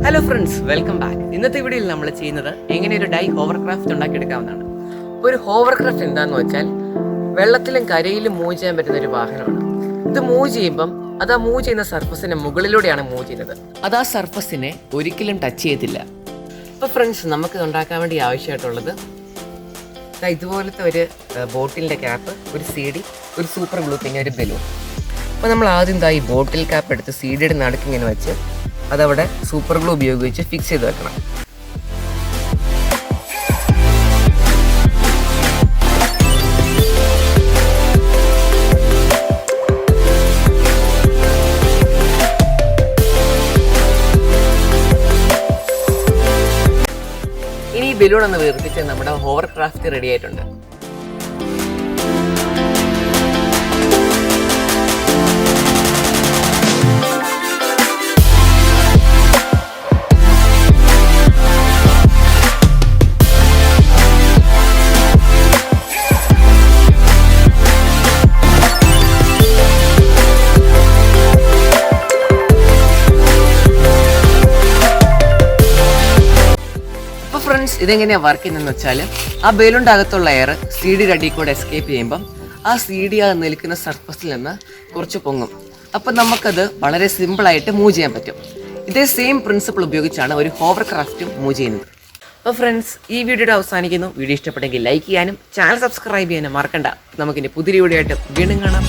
Hello friends, welcome back. ഇന്നത്തെ വീഡിയോയിൽ നമ്മൾ ചെയ്യുന്നത് എങ്ങനെ ഒരു ഡൈ ഹോവർക്രാഫ്റ്റ് ഉണ്ടാക്കിയെടുക്കാവുന്നതാണ്. അപ്പോൾ ഒരു ഹോവർക്രാഫ്റ്റ് എന്താണെന്ന് വെച്ചാൽ വെള്ളത്തിലും കരയിലും മൂവ് ചെയ്യാൻ പറ്റുന്ന ഒരു വാഹനമാണ്. ഇത് മൂവ് ചെയ്യുമ്പം അത് ആ മൂവ് ചെയ്യുന്ന സർഫസിന് മുകളിലൂടെയാണ് മൂവ് ചെയ്യുന്നത്. അത് ആ സർഫസിനെ ഒരിക്കലും ടച്ച് ചെയ്യത്തില്ല. അപ്പോൾ ഫ്രണ്ട്സ്, നമുക്ക് ഉണ്ടാക്കാൻ വേണ്ടി ആവശ്യമായിട്ടുള്ളത് ഇതുപോലത്തെ ഒരു ബോട്ടിലിൻ്റെ ക്യാപ്പ്, ഒരു CD, ഒരു സൂപ്പർ ഗ്ലൂ, പിന്നെ ഒരു ബലൂൺ. അപ്പോൾ നമ്മൾ ആദ്യം ഈ ബോട്ടിൽ ക്യാപ്പ് എടുത്ത് CDയുടെ നടുക്ക് ഇങ്ങനെ വെച്ച് അതവിടെ സൂപ്പർ ഗ്ലൂ ഉപയോഗിച്ച് ഫിക്സ് ചെയ്ത് വെക്കണം. ഇനി ഈ ബലൂൺ ഒന്ന് വീർപ്പിച്ച് നമ്മുടെ ഹോവർക്രാഫ്റ്റ് റെഡി ആയിട്ടുണ്ട്. ഫ്രണ്ട്സ്, ഇതെങ്ങനെയാണ് വർക്ക് ചെയ്യുന്നതെന്ന് വെച്ചാൽ ആ ബലൂണിൻ്റെ അകത്തുള്ള എയർ CDയുടെ അടിയിൽ കൂടെ എസ്കേപ്പ് ചെയ്യുമ്പം ആ CD ആ നിൽക്കുന്ന സർഫസിൽ നിന്ന് കുറച്ച് പൊങ്ങും. അപ്പം നമുക്കത് വളരെ സിമ്പിളായിട്ട് മൂവ് ചെയ്യാൻ പറ്റും. ഇതേ സെയിം പ്രിൻസിപ്പിൾ ഉപയോഗിച്ചാണ് ഒരു ഹോവർക്രാഫ്റ്റും മൂവ് ചെയ്യുന്നത്. അപ്പോൾ ഫ്രണ്ട്സ്, ഈ വീഡിയോയുടെ അവസാനിക്കുന്നു. വീഡിയോ ഇഷ്ടപ്പെട്ടെങ്കിൽ ലൈക്ക് ചെയ്യാനും ചാനൽ സബ്സ്ക്രൈബ് ചെയ്യാനും മറക്കണ്ട. നമുക്കിനി പുതിയ വീഡിയോ ആയിട്ട് വീണ്ടും കാണാം.